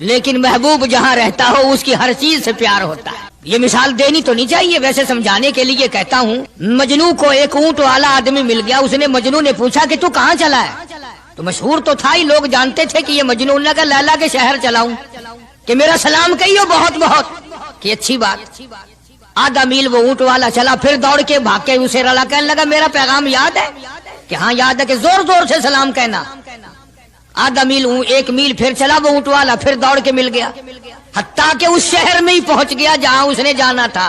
لیکن محبوب جہاں رہتا ہو اس کی ہر چیز سے پیار ہوتا ہے۔ یہ مثال دینی تو نہیں چاہیے، ویسے سمجھانے کے لیے کہتا ہوں۔ مجنو کو ایک اونٹ والا آدمی مل گیا، اس نے مجنو نے پوچھا کہ تو کہاں چلا ہے؟ تو مشہور تو تھا ہی، لوگ جانتے تھے کہ یہ مجنو نے کہا لیلا کے شہر چلاؤں کہ میرا سلام کہیو بہت بہت، کہ اچھی بات۔ آدھا میل وہ اونٹ والا چلا، پھر دوڑ کے بھاگ کے اسے رلا، کہنے لگا میرا پیغام یاد ہے؟ کہ ہاں یاد ہے، کہ زور زور سے سلام کہنا۔ آدھا میل، ایک میل پھر چلا وہ اونٹ والا، پھر دوڑ کے مل گیا، حتیٰ کہ اس شہر میں ہی پہنچ گیا جہاں اس نے جانا تھا۔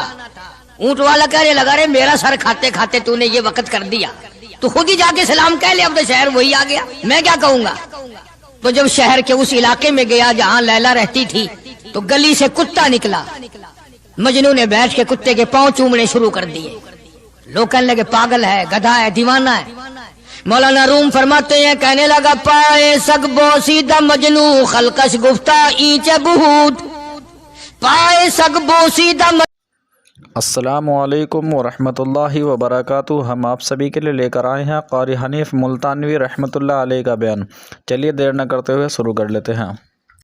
اونٹ والا کہنے لگا رے میرا سر کھاتے کھاتے تو نے یہ وقت کر دیا، تو خود ہی جا کے سلام کہہ لے، اب تو شہر وہی آ گیا، میں کیا کہوں گا۔ تو جب شہر کے اس علاقے میں گیا جہاں لیلا رہتی تھی، تو گلی سے کتا نکلا۔ مجنو نے بیٹھ کے کتے کے پاؤں چومنے شروع کر دیے۔ لوگ کہنے لگے پاگل ہے، گدھا ہے، دیوانہ ہے۔ مولانا روم فرماتے ہیں، کہنے لگا پائے سگ بوسیدہ مجنو خلقش گفتہ اینچ بہود، پائے سگ بوسیدہ۔ السلام علیکم ورحمۃ اللہ وبرکاتہ۔ ہم آپ سبھی کے لیے لے کر آئے ہیں قاری حنیف ملتانوی رحمۃ اللہ علیہ کا بیان۔ چلیے دیر نہ کرتے ہوئے شروع کر لیتے ہیں۔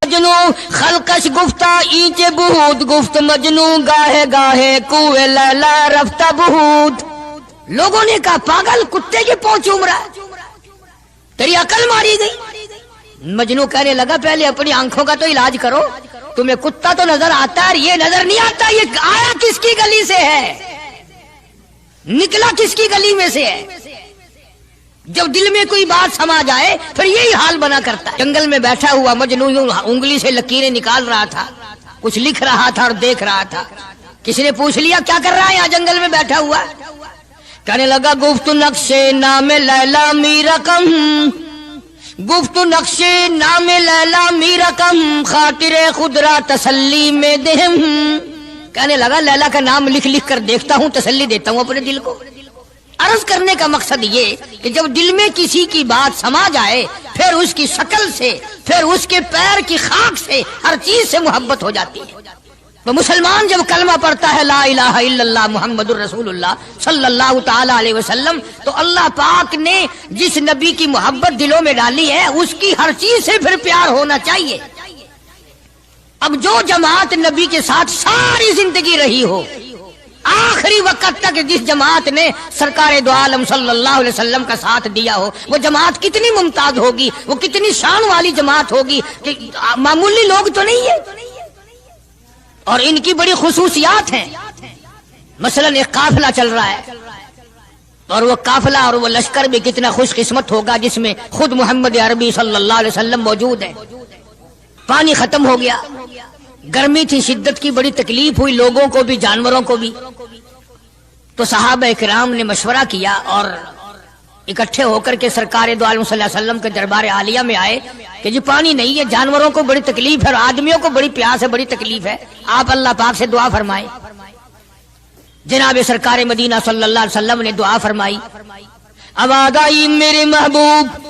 مجنو خلقش گفتہ اینچ بہود، گفت مجنو گاہے گاہے کوئے لیلا رفتہ بہود۔ لوگوں نے کہا پاگل، کتے کے پاؤں چوم رہا ہے، تیری عقل ماری گئی۔ مجنو کہنے لگا پہلے اپنی آنکھوں کا تو علاج کرو، تمہیں کتا تو نظر آتا ہے، یہ نظر نہیں آتا، یہ آیا کس کی گلی سے ہے، نکلا کس کی گلی میں سے ہے۔ جب دل میں کوئی بات سما جائے پھر یہی حال بنا کرتا ہے۔ جنگل میں بیٹھا ہوا مجنو یوں انگلی سے لکیریں نکال رہا تھا، کچھ لکھ رہا تھا اور دیکھ رہا تھا۔ کسی نے پوچھ لیا کیا کر رہا ہے یہاں جنگل میں بیٹھا ہوا؟ کہنے لگا گفت نقشے نام لیلا می رقم، گفت نقشے نام لیلا می رقم، خاطر خود را تسلی میں دہم۔ کہنے لگا لیلا کا نام لکھ لکھ کر دیکھتا ہوں، تسلی دیتا ہوں اپنے دل کو۔ عرض کرنے کا مقصد یہ کہ جب دل میں کسی کی بات سما جائے پھر اس کی شکل سے، پھر اس کے پیر کی خاک سے، ہر چیز سے محبت ہو جاتی ہے۔ تو مسلمان جب کلمہ پڑھتا ہے لا الہ الا اللہ محمد الرسول اللہ صلی اللہ تعالی علیہ وسلم، تو اللہ پاک نے جس نبی کی محبت دلوں میں ڈالی ہے اس کی ہر چیز سے پھر پیار ہونا چاہیے۔ اب جو جماعت نبی کے ساتھ ساری زندگی رہی ہو، آخری وقت تک جس جماعت نے سرکار دو عالم صلی اللہ علیہ وسلم کا ساتھ دیا ہو، وہ جماعت کتنی ممتاز ہوگی، وہ کتنی شان والی جماعت ہوگی کہ معمولی لوگ تو نہیں ہے، اور ان کی بڑی خصوصیات ہیں۔ مثلا ایک قافلہ چل رہا ہے، اور وہ قافلہ اور وہ لشکر بھی کتنا خوش قسمت ہوگا جس میں خود محمد عربی صلی اللہ علیہ وسلم موجود ہے۔ پانی ختم ہو گیا، گرمی تھی، شدت کی بڑی تکلیف ہوئی لوگوں کو بھی جانوروں کو بھی، تو صحابہ کرام نے مشورہ کیا اور اکٹھے ہو کر کے سرکار دو عالم صلی اللہ علیہ وسلم کے دربار عالیہ میں آئے کہ جی پانی نہیں ہے، جانوروں کو بڑی تکلیف ہے اور آدمیوں کو بڑی پیاس ہے، بڑی تکلیف ہے، آپ اللہ پاک سے دعا فرمائیں۔ جناب سرکار مدینہ صلی اللہ علیہ وسلم نے دعا فرمائی۔ اب آگائی میرے محبوب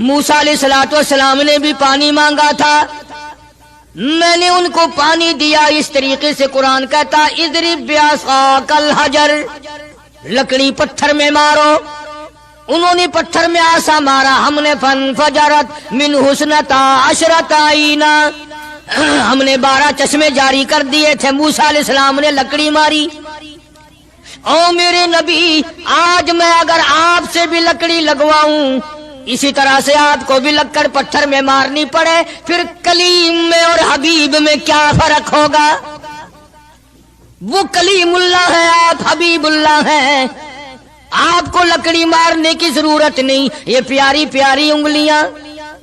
موسیٰ علیہ السلام نے بھی پانی مانگا تھا، میں نے ان کو پانی دیا اس طریقے سے قرآن کہتا اضرب بعصاک الحجر، لکڑی پتھر میں مارو، انہوں نے پتھر میں آسا مارا، ہم نے فانفجرت من حسنتا عشرت عینا، ہم نے 12 چشمے جاری کر دیے تھے۔ موسیٰ علیہ السلام نے لکڑی ماری۔ او میرے نبی، آج میں اگر آپ سے بھی لکڑی لگواؤں، اسی طرح سے آپ کو بھی لکڑ پتھر میں مارنی پڑے، پھر کلیم میں اور حبیب میں کیا فرق ہوگا؟ وہ کلیم اللہ ہے، آپ حبیب اللہ ہیں، آپ کو لکڑی مارنے کی ضرورت نہیں۔ یہ پیاری پیاری انگلیاں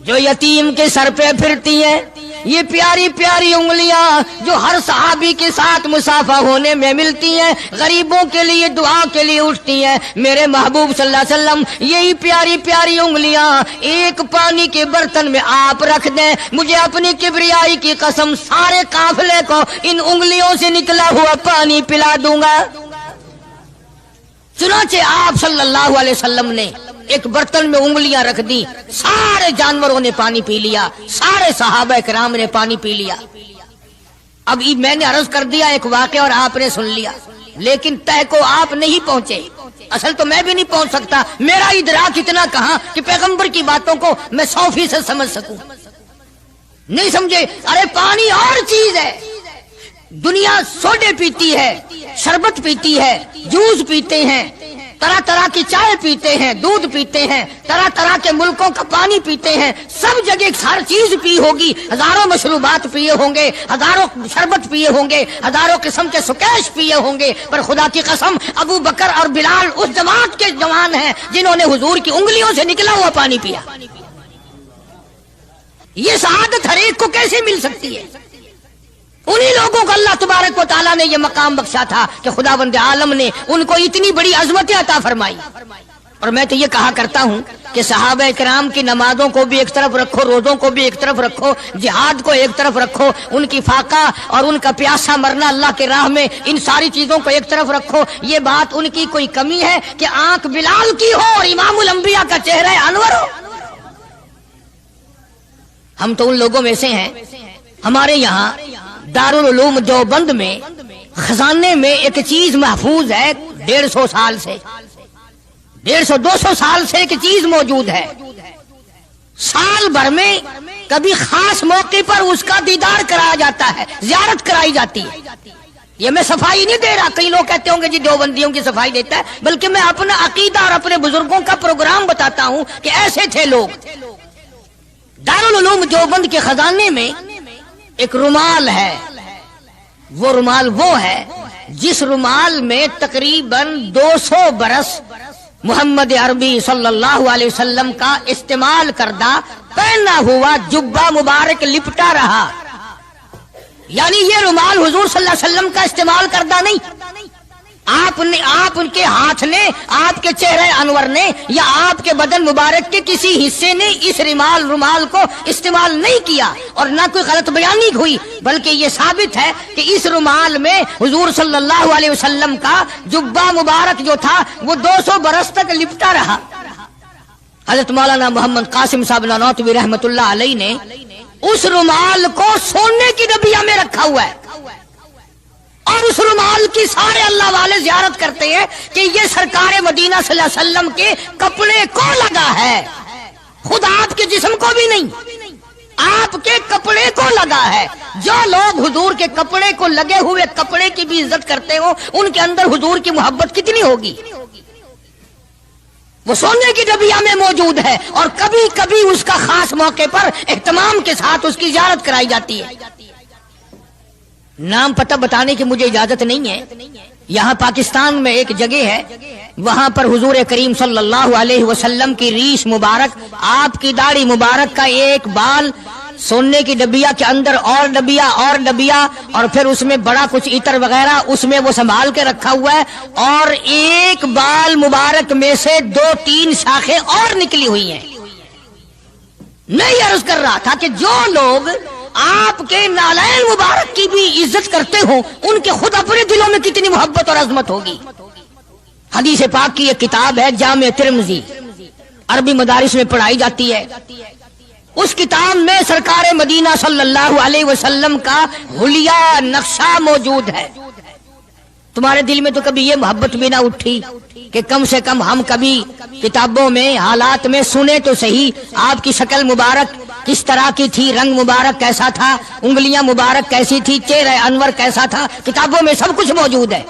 جو یتیم کے سر پہ پھرتی ہیں، یہ پیاری پیاری انگلیاں جو ہر صحابی کے ساتھ مسافہ ہونے میں ملتی ہیں، غریبوں کے لیے دعا کے لیے اٹھتی ہیں، میرے محبوب صلی اللہ علیہ وسلم یہی پیاری پیاری انگلیاں ایک پانی کے برتن میں آپ رکھ دیں، مجھے اپنی کبریائی کی قسم سارے قافلے کو ان انگلیوں سے نکلا ہوا پانی پلا دوں گا۔ چنانچہ آپ صلی اللہ علیہ وسلم نے ایک برتن میں انگلیاں رکھ دی، سارے جانوروں نے پانی پی لیا، سارے صحابہ کرام نے پانی پی لیا۔ اب میں نے عرض کر دیا ایک واقعہ اور آپ نے سن لیا، لیکن تہ کو آپ نہیں پہنچے، اصل تو میں بھی نہیں پہنچ سکتا، میرا ادراک اتنا کہاں کہ پیغمبر کی باتوں کو میں 100% سمجھ سکوں۔ نہیں سمجھے؟ ارے پانی اور چیز ہے. دنیا سوڈے پیتی ہے، شربت پیتی ہے، جوس پیتے ہیں، طرح طرح کی چائے پیتے ہیں، دودھ پیتے ہیں، طرح طرح کے ملکوں کا پانی پیتے ہیں، سب جگہ ہر چیز پی ہوگی، ہزاروں مشروبات پیے ہوں گے، ہزاروں شربت پیے ہوں گے، ہزاروں قسم کے سکیش پیے ہوں گے، پر خدا کی قسم ابو بکر اور بلال اس جماعت کے جوان ہیں جنہوں نے حضور کی انگلیوں سے نکلا ہوا پانی پیا. یہ سعادت ہر ایک کو کیسے مل سکتی ہے؟ انہی لوگوں کو اللہ تبارک و تعالیٰ نے یہ مقام بخشا تھا کہ خداوند عالم نے ان کو اتنی بڑی عظمت عطا فرمائی. اور میں تو یہ کہا کرتا ہوں کہ صحابہ کرام کی نمازوں کو بھی ایک طرف رکھو، روزوں کو بھی ایک طرف رکھو، جہاد کو ایک طرف رکھو، ان کی فاقہ اور ان کا پیاسا مرنا اللہ کے راہ میں، ان ساری چیزوں کو ایک طرف رکھو. یہ بات ان کی کوئی کمی ہے کہ آنکھ بلال کی ہو اور امام الانبیاء کا چہرہ انور ہو؟ ہم تو ان لوگوں میں سے ہیں. ہمارے یہاں دارالعلوم دیوبند میں خزانے میں ایک چیز محفوظ ہے، 150 سال سے، 150-200 سال سے ایک چیز موجود ہے. سال بھر میں کبھی خاص موقع پر اس کا دیدار کرایا جاتا ہے، زیارت کرائی جاتی ہے. یہ میں صفائی نہیں دے رہا، کئی لوگ کہتے ہوں گے جی دیوبندیوں کی صفائی دیتا ہے، بلکہ میں اپنا عقیدہ اور اپنے بزرگوں کا پروگرام بتاتا ہوں کہ ایسے تھے لوگ. دارالعلوم دیوبند کے خزانے میں ایک رومال ہے. وہ رومال وہ ہے جس رومال میں تقریباً 200 برس محمد عربی صلی اللہ علیہ وسلم کا استعمال کردہ پہنا ہوا جبہ مبارک لپٹا رہا. یعنی یہ رومال حضور صلی اللہ علیہ وسلم کا استعمال کردہ نہیں، آپ ان کے ہاتھ نے، آپ کے چہرے انور نے یا آپ کے بدن مبارک کے کسی حصے نے اس رومال کو استعمال نہیں کیا، اور نہ کوئی غلط بیانی ہوئی، بلکہ یہ ثابت ہے کہ اس رومال میں حضور صلی اللہ علیہ وسلم کا جبہ مبارک جو تھا وہ 200 برس تک لپٹا رہا. حضرت مولانا محمد قاسم صاحب نانوتوی رحمت اللہ علیہ نے اس رومال کو سونے کی ڈبیا میں رکھا ہوا ہے، اور اس رومال کی سارے اللہ والے زیارت کرتے ہیں کہ یہ سرکار مدینہ صلی اللہ علیہ وسلم کے کپڑے کو لگا ہے، خود آپ کے جسم کو بھی نہیں، آپ کے کپڑے کو لگا ہے. جو لوگ حضور کے کپڑے کو لگے ہوئے کپڑے کی بھی عزت کرتے ہو، ان کے اندر حضور کی محبت کتنی ہوگی؟ وہ سونے کی ڈبیا میں موجود ہے، اور کبھی کبھی اس کا خاص موقع پر اہتمام کے ساتھ اس کی زیارت کرائی جاتی ہے. نام پتہ بتانے کی مجھے اجازت نہیں ہے. یہاں پاکستان میں ایک جگہ ہے، وہاں پر حضور کریم صلی اللہ علیہ وسلم کی ریش مبارک، آپ کی داڑھی مبارک کا ایک بال سونے کی ڈبیا کے اندر اور ڈبیا اور پھر اس میں بڑا کچھ عطر وغیرہ اس میں وہ سنبھال کے رکھا ہوا ہے، اور ایک بال مبارک میں سے 2-3 شاخیں اور نکلی ہوئی ہیں. میں یہ عرض کر رہا تھا کہ جو لوگ آپ کے نالین مبارک کی بھی عزت کرتے ہوں، ان کے خود اپنے دلوں میں کتنی محبت اور عظمت ہوگی. حدیث پاک کی ایک کتاب ہے جامع ترمذی، عربی مدارس میں پڑھائی جاتی ہے. اس کتاب میں سرکار مدینہ صلی اللہ علیہ وسلم کا حلیہ نقشہ موجود ہے. تمہارے دل میں تو کبھی یہ محبت بھی نہ اٹھی کہ کم سے کم ہم کبھی کتابوں میں حالات میں سنے تو صحیح آپ کی شکل مبارک کس طرح کی تھی، رنگ مبارک کیسا تھا، انگلیاں مبارک کیسی تھی، چہرہ انور کیسا تھا؟ کتابوں میں سب کچھ موجود ہے.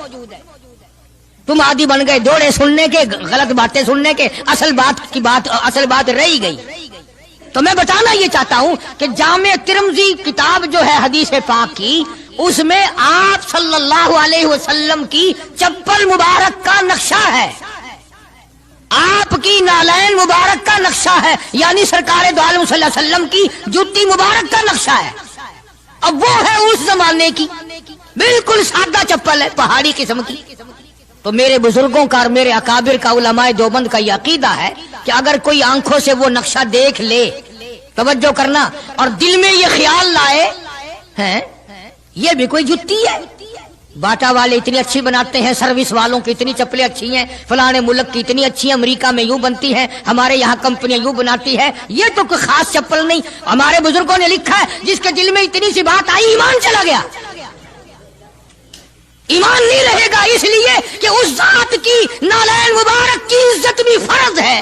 تم عادی بن گئے دوڑے سننے کے، غلط باتیں سننے کے، اصل بات رہی گئی. تو میں بتانا یہ چاہتا ہوں کہ جامع ترمذی کتاب جو ہے حدیث پاک کی، اس میں آپ صلی اللہ علیہ وسلم کی چپل مبارک کا نقشہ ہے، آپ کی نالین مبارک کا نقشہ ہے، یعنی سرکار دو عالم صلی اللہ علیہ وسلم کی جوتی مبارک کا نقشہ ہے. اب وہ ہے اس زمانے کی بالکل سادہ چپل ہے، پہاڑی قسم کی. تو میرے بزرگوں کا اور میرے اکابر کا، علماء دیوبند کا یہ عقیدہ ہے کہ اگر کوئی آنکھوں سے وہ نقشہ دیکھ لے، توجہ کرنا، اور دل میں یہ خیال لائے ہیں یہ بھی کوئی جتی ہے، باٹا والے اتنی اچھی بناتے ہیں، سروس والوں کی اتنی چپلیں اچھی ہیں، فلانے ملک کی اتنی اچھی ہیں، امریکہ میں یوں بنتی ہیں، ہمارے یہاں کمپنیاں یوں بناتی ہے، یہ تو کوئی خاص چپل نہیں. ہمارے بزرگوں نے لکھا ہے جس کے دل میں اتنی سی بات آئی ایمان چلا گیا. ایمان نہیں رہے گا، اس لیے کہ اس ذات کی نالین مبارک کی عزت بھی فرض ہے.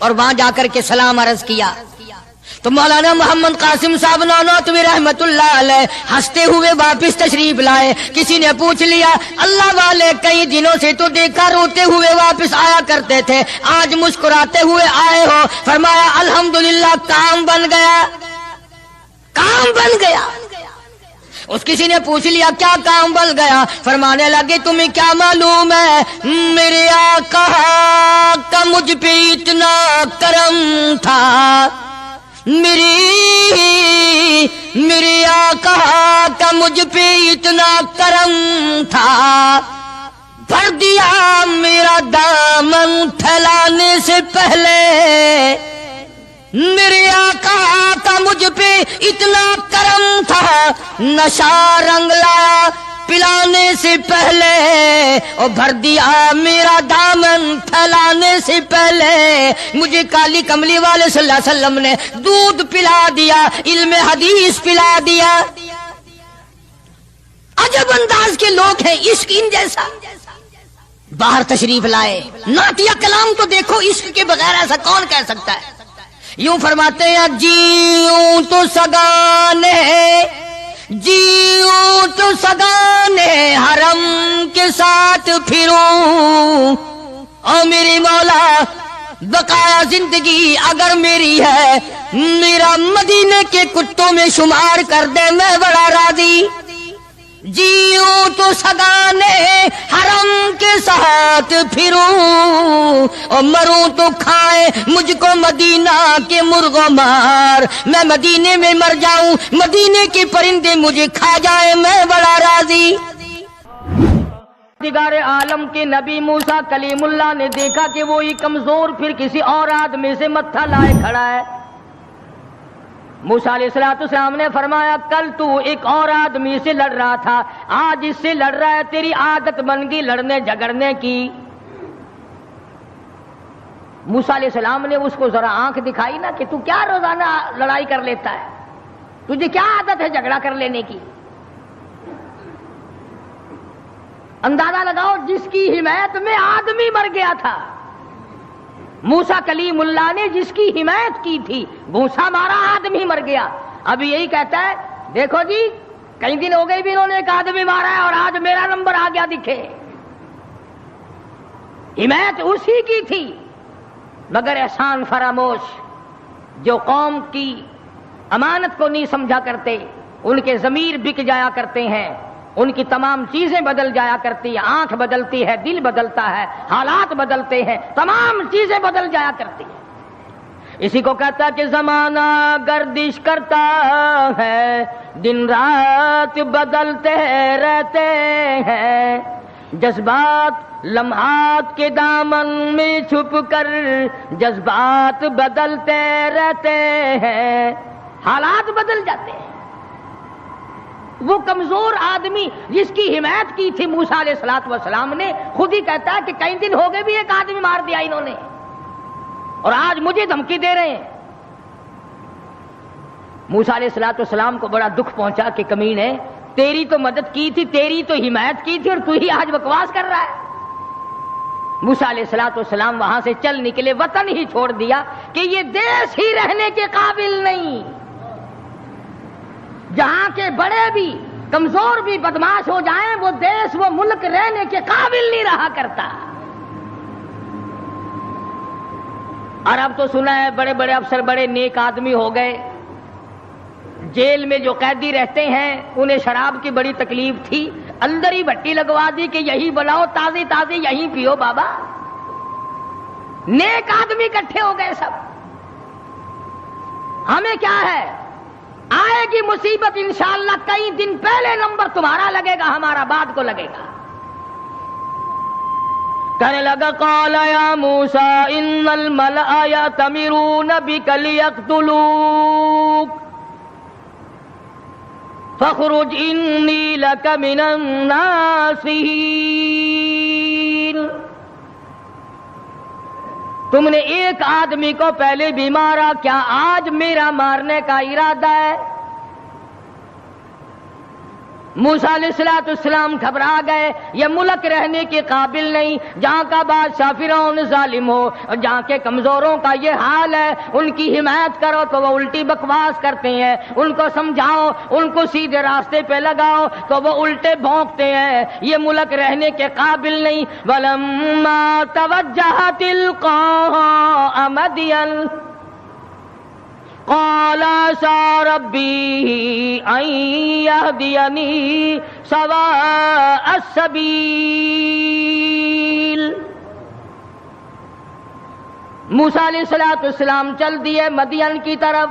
اور وہاں جا کر کے سلام عرض کیا تو مولانا محمد قاسم صاحب نانوتوی رحمت اللہ علیہ ہنستے ہوئے واپس تشریف لائے. کسی نے پوچھ لیا اللہ والے کئی دنوں سے تو دیکھا روتے ہوئے واپس آیا کرتے تھے, آج مسکراتے ہوئے آئے ہو؟ فرمایا الحمدللہ کام بن گیا, کام بن گیا. اس کسی نے پوچھ لیا کیا کام بن گیا؟ فرمانے لگے تمہیں کیا معلوم ہے میرے آقا کا مجھ پہ اتنا کرم تھا, میرے آقا کا مجھ پہ اتنا کرم تھا, بھر دیا میرا دامن پھیلانے سے پہلے, میرے آقا کا مجھ پہ اتنا کرم تھا, نشہ رنگ لایا پلانے سے پہلے, اور بھر دیا میرا دامن پھیلانے سے پہلے, مجھے کالی کملی والے صلی اللہ علیہ وسلم نے دودھ پلا دیا, علم حدیث پلا دیا. عجب انداز کے لوگ ہیں, عشق ان جیسا. باہر تشریف لائے, نعتیہ کلام تو دیکھو, عشق کے بغیر ایسا کون کہہ سکتا ہے. یوں فرماتے ہیں جیوں تو سگانے, جیوں تو سگانے حرم کے ساتھ پھروں, او میری مولا بقایا زندگی اگر میری ہے میرا مدینے کے کتوں میں شمار کر دے, میں بڑا راضی. جیوں تو سگانے حرم کے ساتھ پھروں, اور مروں تو کھائے مجھ کو مدینہ کے مرغ و مار, میں مدینے میں مر جاؤں, مدینے کے پرندے مجھے کھا جائے, میں بڑا راضی. دیگار عالم کے نبی موسیٰ کلیم اللہ نے دیکھا کہ وہی کمزور پھر کسی اور آدمی سے متھا لائے کھڑا ہے. موسیٰ علیہ السلام نے فرمایا کل تو ایک اور آدمی سے لڑ رہا تھا, آج اس سے لڑ رہا ہے, تیری عادت بن گئی لڑنے جھگڑنے کی. موسیٰ علیہ السلام نے اس کو ذرا آنکھ دکھائی نا کہ تو کیا روزانہ لڑائی کر لیتا ہے, تجھے کیا عادت ہے جھگڑا کر لینے کی. اندازہ لگاؤ جس کی حمایت میں آدمی مر گیا تھا, موسیٰ کلیم اللہ نے جس کی حمایت کی تھی, موسیٰ مارا آدمی مر گیا. اب یہی کہتا ہے دیکھو جی کئی دن ہو گئے بھی انہوں نے ایک آدمی مارا ہے اور آج میرا نمبر آ گیا دکھے. حمایت اسی کی تھی, مگر احسان فراموش جو قوم کی امانت کو نہیں سمجھا کرتے, ان کے ضمیر بک جایا کرتے ہیں, ان کی تمام چیزیں بدل جایا کرتی ہیں, آنکھ بدلتی ہے, دل بدلتا ہے, حالات بدلتے ہیں, تمام چیزیں بدل جایا کرتی ہیں. اسی کو کہتا کہ زمانہ گردش کرتا ہے, دن رات بدلتے رہتے ہیں, جذبات لمحات کے دامن میں چھپ کر جذبات بدلتے رہتے ہیں, حالات بدل جاتے ہیں. وہ کمزور آدمی جس کی حمایت کی تھی موسیٰ علیہ السلام نے, خود ہی کہتا ہے کہ کئی دن ہو گئے بھی ایک آدمی مار دیا انہوں نے, اور آج مجھے دھمکی دے رہے ہیں. موسیٰ علیہ السلام کو بڑا دکھ پہنچا کہ کمینے, تیری تو مدد کی تھی, تیری تو حمایت کی تھی, اور تو ہی آج بکواس کر رہا ہے. موسیٰ علیہ السلام وہاں سے چل نکلے, وطن ہی چھوڑ دیا کہ یہ دیش ہی رہنے کے قابل نہیں. جہاں کے بڑے بھی کمزور بھی بدماش ہو جائیں, وہ دیش وہ ملک رہنے کے قابل نہیں رہا کرتا. اور اب تو سنا ہے بڑے بڑے افسر بڑے نیک آدمی ہو گئے, جیل میں جو قیدی رہتے ہیں انہیں شراب کی بڑی تکلیف تھی, اندر ہی بھٹی لگوا دی کہ یہی بلاؤ, تازی تازی یہی پیو بابا. نیک آدمی اکٹھے ہو گئے سب. ہمیں کیا ہے, آئے گی مصیبت انشاءاللہ کئی دن پہلے نمبر تمہارا لگے گا, ہمارا بعد کو لگے گا. کہنے لگا قال یا موسیٰ ان الملأ یأتمرون بک لیقتلوک فاخرج انی لک من الناصحین. تم نے ایک آدمی کو پہلے بھی مارا, کیا آج میرا مارنے کا ارادہ ہے؟ موسیٰ علیہ السلام گھبرا گئے، یہ ملک رہنے کے قابل نہیں، جہاں کا بادشاہ فرعون ظالم ہو اور جہاں کے کمزوروں کا یہ حال ہے، ان کی حمایت کرو تو وہ الٹی بکواس کرتے ہیں، ان کو سمجھاؤ، ان کو سیدھے راستے پہ لگاؤ تو وہ الٹے بھونکتے ہیں، یہ ملک رہنے کے قابل نہیں۔ وَلَمَّا تَوَجَّهَ تِلْقَاءَ مَدْيَنَ قال عسى ربي أن يهديني سواء السبيل۔ موسیٰ علیہ السلام چل دیے مدین کی طرف،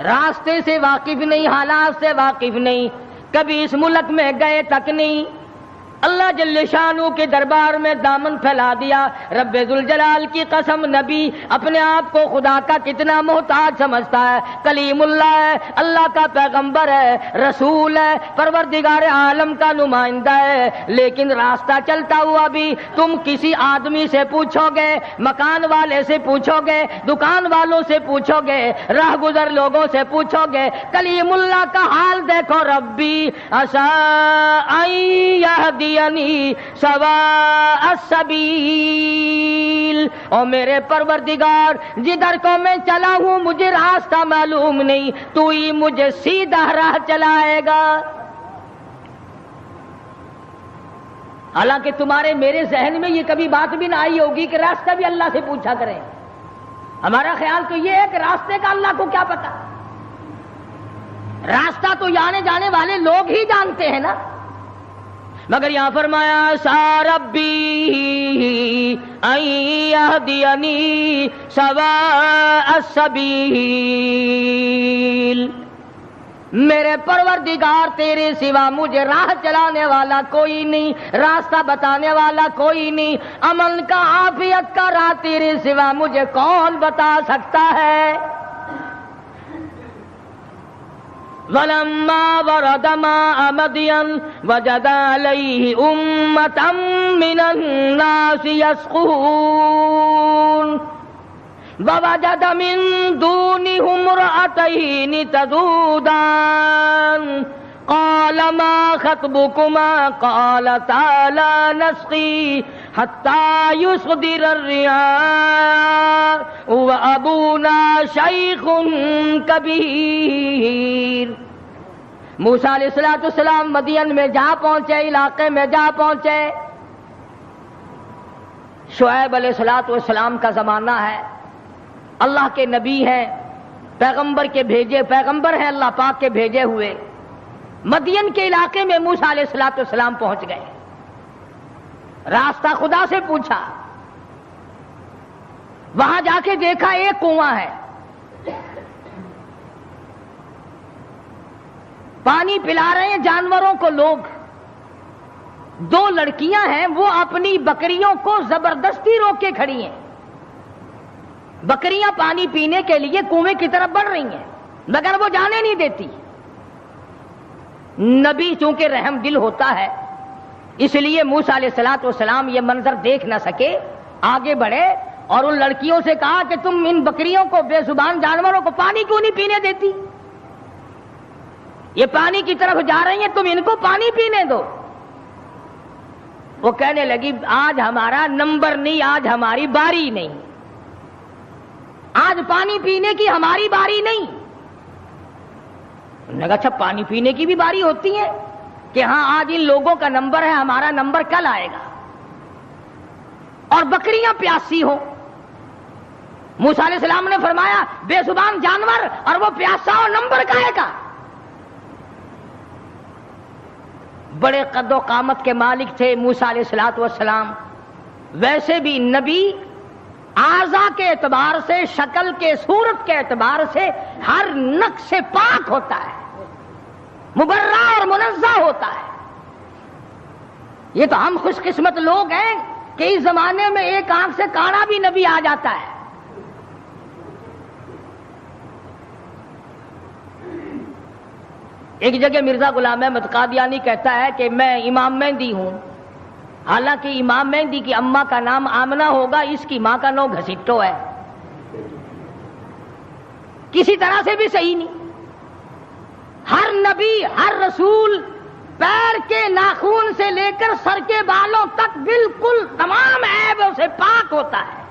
راستے سے واقف نہیں، حالات سے واقف نہیں، کبھی اس ملک میں گئے تک نہیں، اللہ جل شانہ کے دربار میں دامن پھیلا دیا۔ رب ذوالجلال کی قسم، نبی اپنے آپ کو خدا کا کتنا محتاج سمجھتا ہے، کلیم اللہ ہے، اللہ کا پیغمبر ہے، رسول ہے، پروردگار عالم کا نمائندہ ہے، لیکن راستہ چلتا ہوا بھی تم کسی آدمی سے پوچھو گے، مکان والے سے پوچھو گے، دکان والوں سے پوچھو گے، راہ گزر لوگوں سے پوچھو گے، کلیم اللہ کا حال دیکھو، ربی عسى ان يهديني سواء السبیل، اور میرے پروردگار جدھر کو میں چلا ہوں مجھے راستہ معلوم نہیں، تو ہی مجھے سیدھا راہ چلائے گا۔ حالانکہ تمہارے میرے ذہن میں یہ کبھی بات بھی نہ آئی ہوگی کہ راستہ بھی اللہ سے پوچھا کریں، ہمارا خیال تو یہ ہے کہ راستے کا اللہ کو کیا پتا، راستہ تو آنے جانے والے لوگ ہی جانتے ہیں نا، مگر یہاں فرمایا عسى ربی ان یہدینی سواء السبیل، میرے پروردگار تیرے سوا مجھے راہ چلانے والا کوئی نہیں، راستہ بتانے والا کوئی نہیں، امن کا عافیت کا راہ تیرے سوا مجھے کون بتا سکتا ہے۔ وَلَمَّا وَرَدَ مَاءَ مَدْيَنَ وَجَدَ عَلَيْهِ أُمَّةً مِّنَ النَّاسِ يَسْقُونَ وَوَجَدَ مِن دُونِهُمْ امْرَأَتَيْنِ تَذُودَانِ قَالَ مَا خَطْبُكُمَا قَالَتَا لَا نَسْقِي حَتَّى يُصْدِرَ الرِّعَاءُ وَأَبُونَا شَيْخٌ کبیر۔ موسیٰ علیہ السلام مدین میں جا پہنچے، علاقے میں جا پہنچے، شعیب علیہ السلام کا زمانہ ہے، اللہ کے نبی ہیں، پیغمبر کے بھیجے، پیغمبر ہیں اللہ پاک کے بھیجے ہوئے۔ مدین کے علاقے میں موسیٰ علیہ السلام پہنچ گئے، راستہ خدا سے پوچھا، وہاں جا کے دیکھا ایک کنواں ہے، پانی پلا رہے ہیں جانوروں کو لوگ، دو لڑکیاں ہیں وہ اپنی بکریوں کو زبردستی روک کے کھڑی ہیں، بکریاں پانی پینے کے لیے کنویں کی طرف بڑھ رہی ہیں مگر وہ جانے نہیں دیتی۔ نبی چونکہ رحم دل ہوتا ہے اس لیے موسیٰ علیہ السلام یہ منظر دیکھ نہ سکے، آگے بڑھے اور ان لڑکیوں سے کہا کہ تم ان بکریوں کو، بے زبان جانوروں کو پانی کیوں نہیں پینے دیتی؟ یہ پانی کی طرف جا رہی ہیں، تم ان کو پانی پینے دو۔ وہ کہنے لگی آج ہمارا نمبر نہیں، آج ہماری باری نہیں، آج پانی پینے کی ہماری باری نہیں۔ انہوں نے کہا اچھا پانی پینے کی بھی باری ہوتی ہے کہ ہاں آج ان لوگوں کا نمبر ہے، ہمارا نمبر کل آئے گا۔ اور بکریاں پیاسی ہو، موسیٰ علیہ السلام نے فرمایا بے زبان جانور اور وہ پیاسا ہو، نمبر کہے گا؟ بڑے قد و قامت کے مالک تھے موسیٰ علیہ السلام، ویسے بھی نبی اعضاء کے اعتبار سے، شکل کے، صورت کے اعتبار سے ہر نقص سے پاک ہوتا ہے، مبرہ اور منزہ ہوتا ہے۔ یہ تو ہم خوش قسمت لوگ ہیں کہ اس زمانے میں ایک آنکھ سے کانا بھی نبی آ جاتا ہے۔ ایک جگہ مرزا غلام احمد قادیانی کہتا ہے کہ میں امام مہدی ہوں، حالانکہ امام مہدی کی اماں کا نام آمنہ ہوگا، اس کی ماں کا نام گھسیٹو ہے، کسی طرح سے بھی صحیح نہیں۔ ہر نبی ہر رسول پیر کے ناخون سے لے کر سر کے بالوں تک بالکل تمام عیبوں سے پاک ہوتا ہے.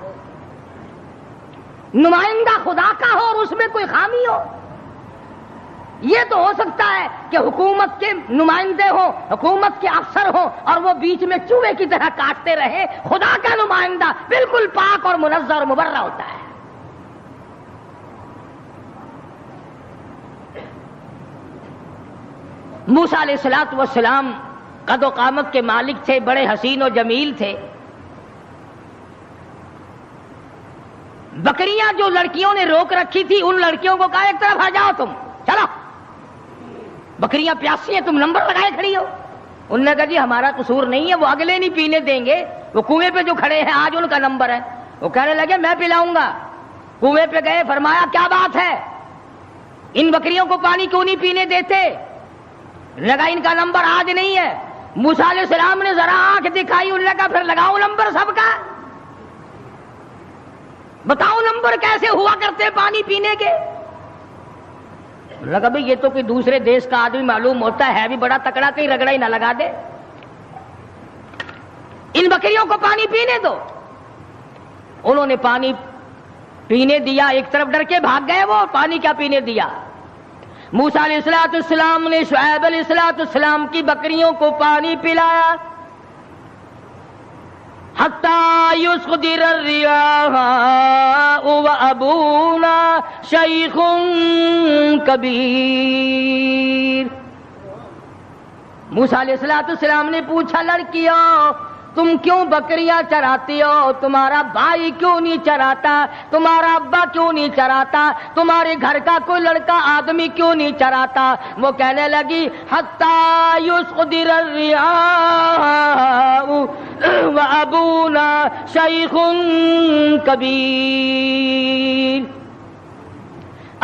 نمائندہ خدا کا ہو اور اس میں کوئی خامی ہو. یہ تو ہو سکتا ہے کہ حکومت کے نمائندے ہوں, حکومت کے افسر ہوں اور وہ بیچ میں چوہے کی طرح کاٹتے رہے. خدا کا نمائندہ بالکل پاک اور منزہ اور مبرہ ہوتا ہے. موسیٰ علیہ الصلوۃ والسلام قد و قامت کے مالک تھے, بڑے حسین و جمیل تھے. بکریاں جو لڑکیوں نے روک رکھی تھی ان لڑکیوں کو کہا ایک طرف آ جاؤ, تم چلو, بکریاں پیاسی ہیں, تم نمبر لگائے کھڑی ہو. انہوں نے کہا جی ہمارا قصور نہیں ہے, وہ اگلے نہیں پینے دیں گے, وہ کنویں پہ جو کھڑے ہیں آج ان کا نمبر ہے. وہ کہنے لگے میں پلاؤں گا. کنویں پہ گئے, فرمایا کیا بات ہے, ان بکریوں کو پانی کیوں نہیں پینے دیتے؟ لگا ان کا نمبر آج نہیں ہے. موسیٰ علیہ السلام نے ذرا آنکھ دکھائی, انہوں نے کہا پھر لگاؤ نمبر سب کا, بتاؤ نمبر کیسے ہوا کرتے پانی پینے کے. لگا بھئی یہ تو کوئی دوسرے دیش کا آدمی معلوم ہوتا ہے بھی بڑا تکڑا, کہیں رگڑا ہی نہ لگا دے. ان بکریوں کو پانی پینے دو. انہوں نے پانی پینے دیا, ایک طرف ڈر کے بھاگ گئے, وہ پانی کیا پینے دیا. موسیٰ علیہ السلام نے شعیب علیہ السلام کی بکریوں کو پانی پلایا. حتی یصدر الریاح وابونا شیخ کبیر. موسیٰ علیہ السلام نے پوچھا لڑکیوں تم کیوں بکریاں چراتی ہو, تمہارا بھائی کیوں نہیں چراتا, تمہارا ابا کیوں نہیں چراتا, تمہارے گھر کا کوئی لڑکا آدمی کیوں نہیں چراتا. وہ کہنے لگی حتی یصدر الریاح وابونا شیخ کبیر.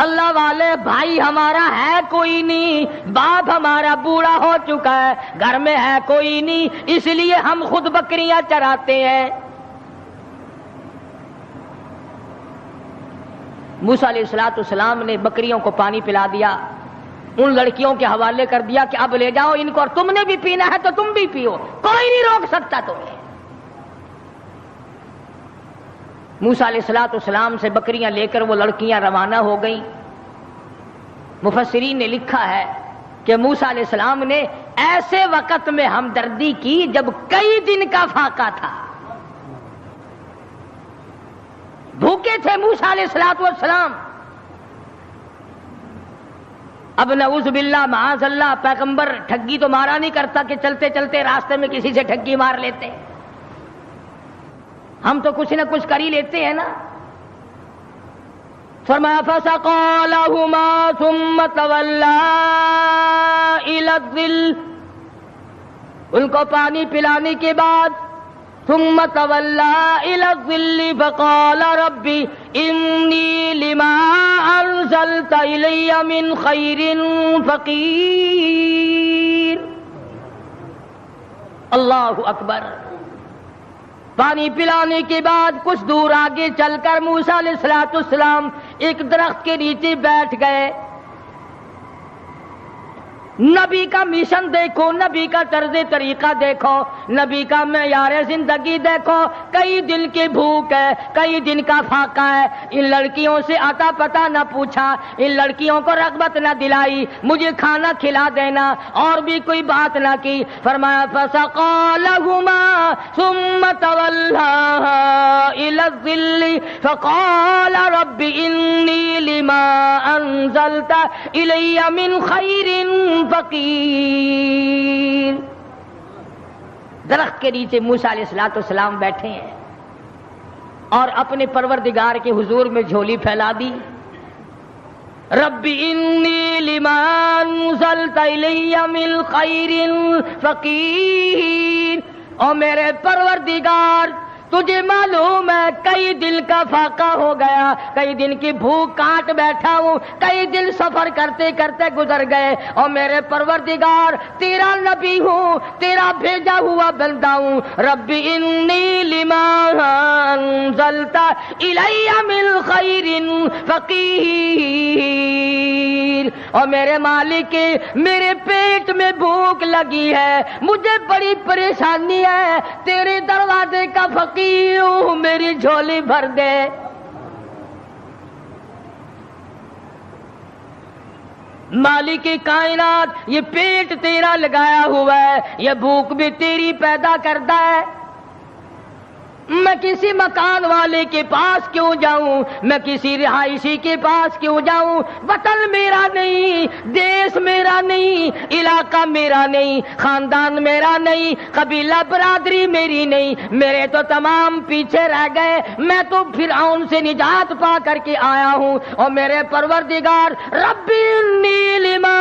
اللہ والے بھائی ہمارا ہے کوئی نہیں, باپ ہمارا بوڑھا ہو چکا ہے, گھر میں ہے کوئی نہیں, اس لیے ہم خود بکریاں چراتے ہیں. موسیٰ علیہ السلام نے بکریوں کو پانی پلا دیا, ان لڑکیوں کے حوالے کر دیا کہ اب لے جاؤ ان کو, اور تم نے بھی پینا ہے تو تم بھی پیو, کوئی نہیں روک سکتا تمہیں. موسیٰ علیہ السلام سے بکریاں لے کر وہ لڑکیاں روانہ ہو گئیں. مفسرین نے لکھا ہے کہ موسیٰ علیہ السلام نے ایسے وقت میں ہمدردی کی جب کئی دن کا فاقہ تھا. بھوکے تھے موسیٰ علیہ السلام. اب نعوذ باللہ معاذ اللہ, پیغمبر ٹھگی تو مارا نہیں کرتا کہ چلتے چلتے راستے میں کسی سے ٹھگی مار لیتے. ہم تو کچھ نہ کچھ کر ہی لیتے ہیں نا. فرمایا فسقى لهما ثم تولى الى الظل, ان کو پانی پلانے کے بعد ثم تولى الى الظل فقال رب انی لما انزلت الی من خیر فقیر. اللہ اکبر. پانی پلانے کے بعد کچھ دور آگے چل کر موسیٰ علیہ السلام ایک درخت کے نیچے بیٹھ گئے. نبی کا مشن دیکھو, نبی کا طرز طریقہ دیکھو, نبی کا معیار زندگی دیکھو. کئی دن کی بھوک ہے, کئی دن کا فاقہ ہے. ان لڑکیوں سے آتا پتا نہ پوچھا, ان لڑکیوں کو رغبت نہ دلائی, مجھے کھانا کھلا دینا, اور بھی کوئی بات نہ کی. فرمایا فسقى لهما ثم تولى الى الظل فقال رب انی لما انزلت الی من خیر فقیر. درخت کے نیچے موسیٰ علیہ السلام بیٹھے ہیں اور اپنے پروردگار کے حضور میں جھولی پھیلا دی. رب انی لما انزلت الی من خیر فقیر. اور میرے پروردگار تجھے معلوم ہے کئی دن کا فاقہ ہو گیا, کئی دن کی بھوک کاٹ بیٹھا ہوں, کئی دن سفر کرتے کرتے گزر گئے, اور میرے پروردگار تیرا نبی ہوں, تیرا بھیجا ہوا بندہ ہوں. رب انی لما انزلت الی من خیر فقیر. فقیر، اور میرے مالک میرے پیٹ میں بھوک لگی ہے، مجھے بڑی پریشانی ہے، تیرے دروازے کا فقیر ہوں، میری جھولی بھر دے۔ مالک کائنات، یہ پیٹ تیرا لگایا ہوا ہے، یہ بھوک بھی تیری پیدا کرتا ہے، میں کسی مکان والے کے پاس کیوں جاؤں، میں کسی رہائشی کے پاس کیوں جاؤں؟ وطن میرا نہیں، دیش میرا نہیں، علاقہ میرا نہیں، خاندان میرا نہیں، قبیلہ برادری میری نہیں، میرے تو تمام پیچھے رہ گئے، میں تو فرعون سے نجات پا کر کے آیا ہوں، اور میرے پروردگار ربی انی لما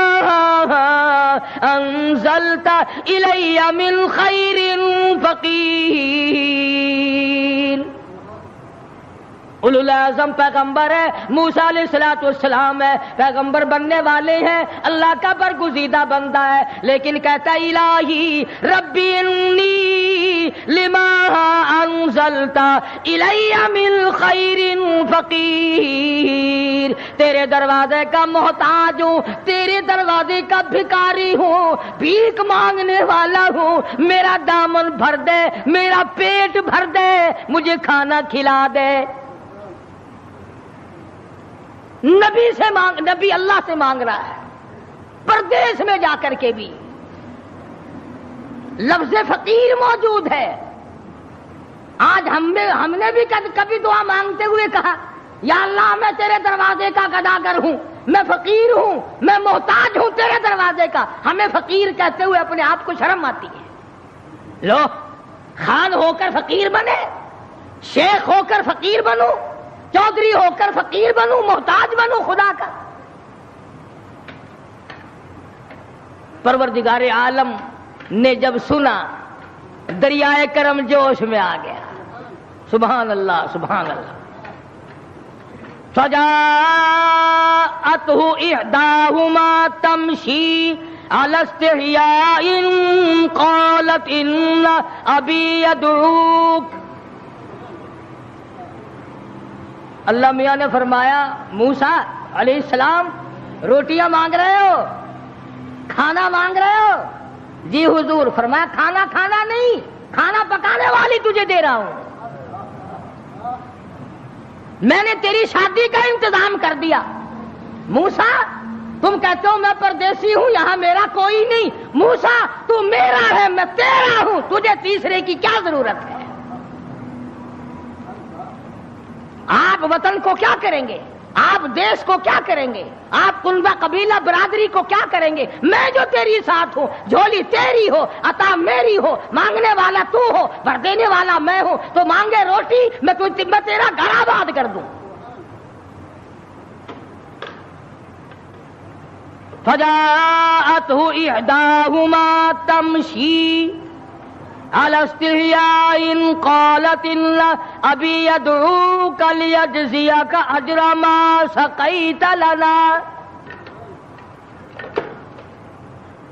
انزلت الی من خیر فقیر۔ اولو العزم پیغمبر ہے، موسیٰ علیہ السلام ہے، پیغمبر بننے والے ہیں، اللہ کا برگزیدہ بندہ ہے، لیکن کہتا ہے الہی ربی انی لما انزلت الی من خیر فقیر، تیرے دروازے کا محتاج ہوں، تیرے دروازے کا بھکاری ہوں، بھیک مانگنے والا ہوں، میرا دامن بھر دے، میرا پیٹ بھر دے، مجھے کھانا کھلا دے۔ نبی اللہ سے مانگ رہا ہے، پردیس میں جا کر کے بھی لفظ فقیر موجود ہے۔ آج ہم نے بھی کبھی دعا مانگتے ہوئے کہا یا اللہ میں تیرے دروازے کا گداگر ہوں، میں فقیر ہوں، میں محتاج ہوں تیرے دروازے کا۔ ہمیں فقیر کہتے ہوئے اپنے آپ کو شرم آتی ہے۔ لو خان ہو کر فقیر بنے، شیخ ہو کر فقیر بنو، چودھری ہو کر فقیر بنوں، محتاج بنوں خدا کا۔ پروردگار عالم نے جب سنا، دریائے کرم جوش میں آ گیا۔ سبحان اللہ سبحان اللہ۔ فجاءته احداهما تمشي على استحياء قالت ان ابي يدعوك۔ اللہ میاں نے فرمایا موسیٰ علیہ السلام روٹیاں مانگ رہے ہو، کھانا مانگ رہے ہو؟ جی حضور۔ فرمایا کھانا کھانا نہیں، کھانا پکانے والی تجھے دے رہا ہوں، میں نے تیری شادی کا انتظام کر دیا۔ موسیٰ تم کہتے ہو میں پردیسی ہوں، یہاں میرا کوئی نہیں، موسیٰ تو میرا ہے، میں تیرا ہوں، تجھے تیسرے کی کیا ضرورت ہے؟ آپ وطن کو کیا کریں گے؟ آپ دیش کو کیا کریں گے؟ آپ کنبہ قبیلہ برادری کو کیا کریں گے؟ میں جو تیری ساتھ ہوں، جھولی تیری ہو، عطا میری ہو، مانگنے والا تو ہو، بھر دینے والا میں ہوں، تو مانگے روٹی، میں تیرا گھر آباد کر دوں۔ فجاءته احداهما تمشي على استحياء قالت ان ابي يدعوك ليجزيك اجر ما سقيت لنا۔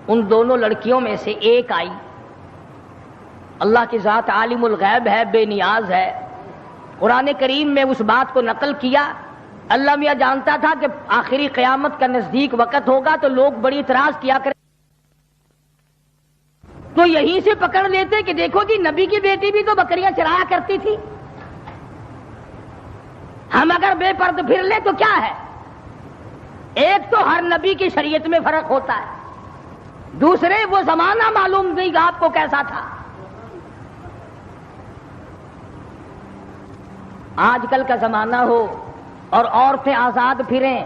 ان دونوں لڑکیوں میں سے ایک آئی، اللہ کی ذات عالم الغیب ہے، بے نیاز ہے، قرآن کریم میں اس بات کو نقل کیا۔ اللہ میاں جانتا تھا کہ آخری قیامت کا نزدیک وقت ہوگا تو لوگ بڑی اعتراض کیا کریں، تو یہیں سے پکڑ لیتے کہ دیکھو جی نبی کی بیٹی بھی تو بکریاں چرایا کرتی تھی، ہم اگر بے پرد پھر لیں تو کیا ہے؟ ایک تو ہر نبی کی شریعت میں فرق ہوتا ہے، دوسرے وہ زمانہ معلوم نہیں کہ آپ کو کیسا تھا۔ آج کل کا زمانہ ہو اور عورتیں آزاد پھریں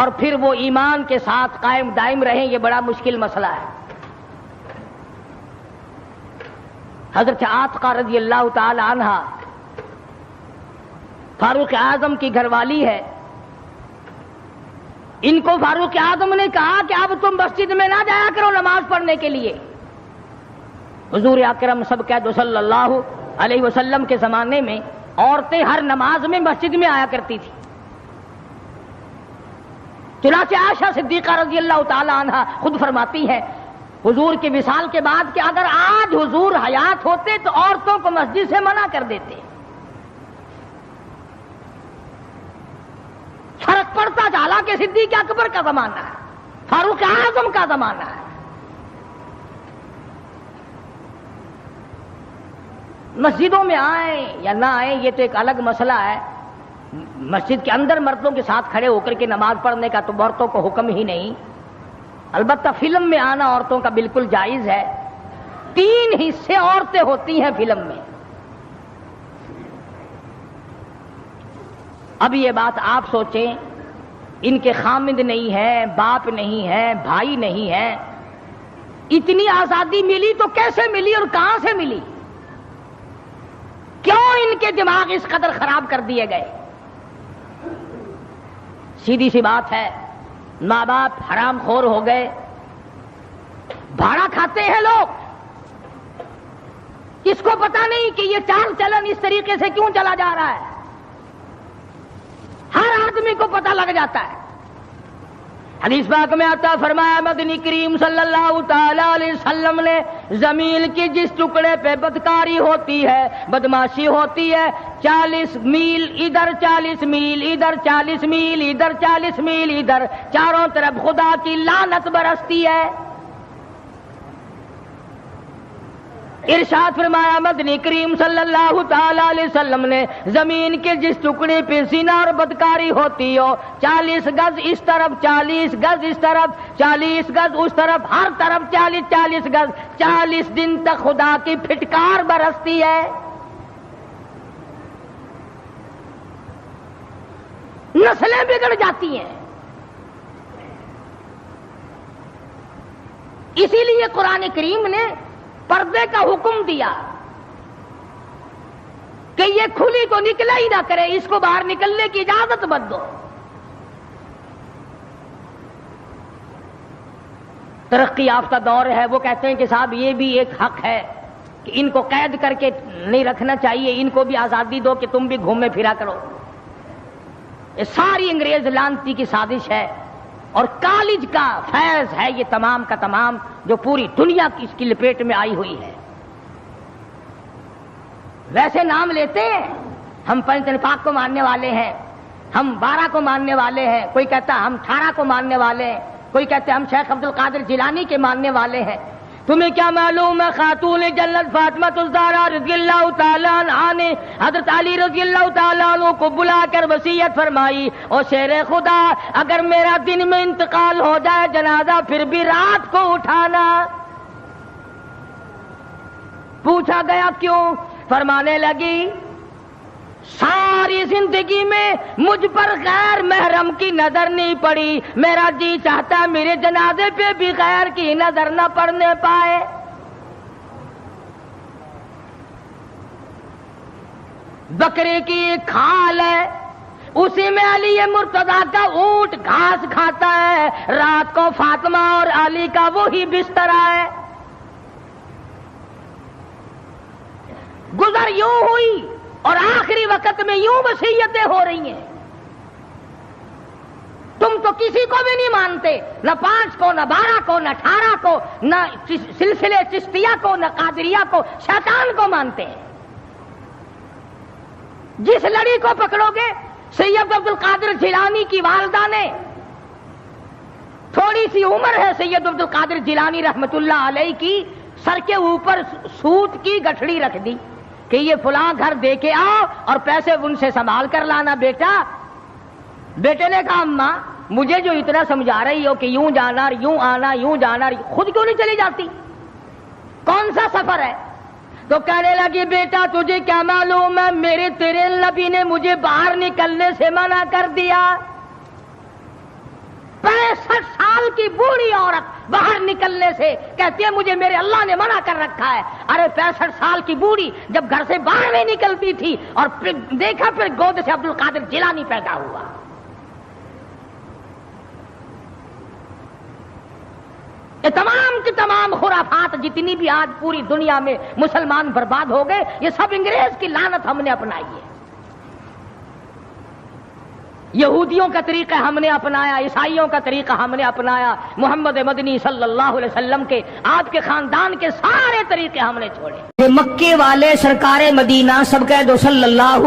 اور پھر وہ ایمان کے ساتھ قائم دائم رہیں، یہ بڑا مشکل مسئلہ ہے۔ حضرت عاتقہ رضی اللہ تعالی عنہ فاروق اعظم کی گھر والی ہے، ان کو فاروق اعظم نے کہا کہ اب تم مسجد میں نہ جایا کرو نماز پڑھنے کے لیے۔ حضور اکرم سب کہہ دو صلی اللہ علیہ وسلم کے زمانے میں عورتیں ہر نماز میں مسجد میں آیا کرتی تھی۔ چنانچہ عائشہ صدیقہ رضی اللہ تعالی عنہ خود فرماتی ہے حضور کی وصال کے بعد کہ اگر آج حضور حیات ہوتے تو عورتوں کو مسجد سے منع کر دیتے۔ فرق پتہ چلا کہ صدیق اکبر کا زمانہ ہے، فاروق اعظم کا زمانہ ہے۔ مسجدوں میں آئیں یا نہ آئیں یہ تو ایک الگ مسئلہ ہے، مسجد کے اندر مردوں کے ساتھ کھڑے ہو کر کے نماز پڑھنے کا تو عورتوں کو حکم ہی نہیں، البتہ فلم میں آنا عورتوں کا بالکل جائز ہے۔ 3 حصے عورتیں ہوتی ہیں فلم میں۔ اب یہ بات آپ سوچیں، ان کے خامند نہیں ہے، باپ نہیں ہے، بھائی نہیں ہے، اتنی آزادی ملی تو کیسے ملی اور کہاں سے ملی؟ کیوں ان کے دماغ اس قدر خراب کر دیے گئے؟ سیدھی سی بات ہے، ماں باپ حرام خور ہو گئے، بھاڑا کھاتے ہیں لوگ، اس کو پتا نہیں کہ یہ چال چلن اس طریقے سے کیوں چلا جا رہا ہے، ہر آدمی کو پتا لگ جاتا ہے۔ حدیث پاک میں آتا فرمایا مدنی کریم صلی اللہ تعالی علیہ وسلم نے زمین کی جس ٹکڑے پہ بدکاری ہوتی ہے، بدماشی ہوتی ہے، 40 میل ادھر 40 میل ادھر 40 میل ادھر 40 میل ادھر، چاروں طرف خدا کی لعنت برستی ہے۔ ارشاد فرمایا مدنی کریم صلی اللہ تعالی علیہ وسلم نے زمین کے جس ٹکڑے پہ زنا اور بدکاری ہوتی ہو، 40 گز اس طرف 40 گز اس طرف 40 گز اس طرف، ہر طرف 40 گز، 40 دن تک خدا کی پھٹکار برستی ہے۔ نسلیں بگڑ جاتی ہیں۔ اسی لیے قرآن کریم نے پردے کا حکم دیا کہ یہ کھلی تو نکلا ہی نہ کرے، اس کو باہر نکلنے کی اجازت مت دو۔ ترقی یافتہ دور ہے، وہ کہتے ہیں کہ صاحب یہ بھی ایک حق ہے کہ ان کو قید کر کے نہیں رکھنا چاہیے، ان کو بھی آزادی دو کہ تم بھی گھومے پھرا کرو۔ یہ ساری انگریز لعنتی کی سازش ہے اور کالج کا فیض ہے یہ تمام کا تمام، جو پوری دنیا کی اس کی لپیٹ میں آئی ہوئی ہے۔ ویسے نام لیتے ہیں، ہم پنج پاک کو ماننے والے ہیں، ہم 12 کو ماننے والے ہیں، کوئی کہتا ہم 18 کو ماننے والے ہیں، کوئی کہتے ہم شیخ عبد القادر جیلانی کے ماننے والے ہیں۔ تمہیں کیا معلوم ہے خاتون جنت فاطمہ الزہرا رضی اللہ تعالیٰ عنہا نے حضرت علی رضی اللہ تعالیٰ عنہ کو بلا کر وصیت فرمائی، او شیر خدا اگر میرا دن میں انتقال ہو جائے جنازہ پھر بھی رات کو اٹھانا۔ پوچھا گیا کیوں؟ فرمانے لگی ساری زندگی میں مجھ پر غیر محرم کی نظر نہیں پڑی، میرا جی چاہتا میرے جنازے پہ بھی غیر کی نظر نہ پڑنے پائے۔ بکرے کی ایک کھال ہے، اسی میں علی مرتضیٰ کا اونٹ گھاس کھاتا ہے، رات کو فاطمہ اور علی کا وہی بستر ہے۔ گزر یوں ہوئی اور آخری وقت میں یوں وصیتیں ہو رہی ہیں۔ تم تو کسی کو بھی نہیں مانتے، نہ 5 کو، نہ 12 کو، نہ 18 کو، نہ سلسلے چشتیہ کو، نہ قادریہ کو، شیطان کو مانتے ہیں۔ جس لڑی کو پکڑو گے، سید عبد القادر جیلانی کی والدہ نے، تھوڑی سی عمر ہے سید عبد القادر جیلانی رحمت اللہ علیہ کی، سر کے اوپر سوت کی گٹھڑی رکھ دی کہ یہ فلاں گھر دے کے آؤ اور پیسے ان سے سنبھال کر لانا بیٹا۔ بیٹے نے کہا اماں مجھے جو اتنا سمجھا رہی ہو کہ یوں جانا یوں آنا یوں جانا، خود کیوں نہیں چلی جاتی؟ کون سا سفر ہے؟ تو کہنے لگی بیٹا تجھے کیا معلوم ہے، میرے تیرے نبی نے مجھے باہر نکلنے سے منع کر دیا۔ 65 سال کی بوڑھی عورت باہر نکلنے سے کہتی ہے مجھے میرے اللہ نے منع کر رکھا ہے۔ ارے 65 سال کی بوڑھی جب گھر سے باہر نہیں نکلتی تھی اور پھر دیکھا پھر گود سے عبد القادر جیلانی پیدا ہوا۔ یہ تمام کی تمام خرافات جتنی بھی آج پوری دنیا میں مسلمان برباد ہو گئے، یہ سب انگریز کی لعنت ہم نے اپنائی ہے۔ یہودیوں کا طریقہ ہم نے اپنایا، عیسائیوں کا طریقہ ہم نے اپنایا، محمد مدنی صلی اللہ علیہ وسلم کے آپ کے خاندان کے سارے طریقے ہم نے چھوڑے۔ مکے والے سرکار مدینہ سب کہہ دو صلی اللہ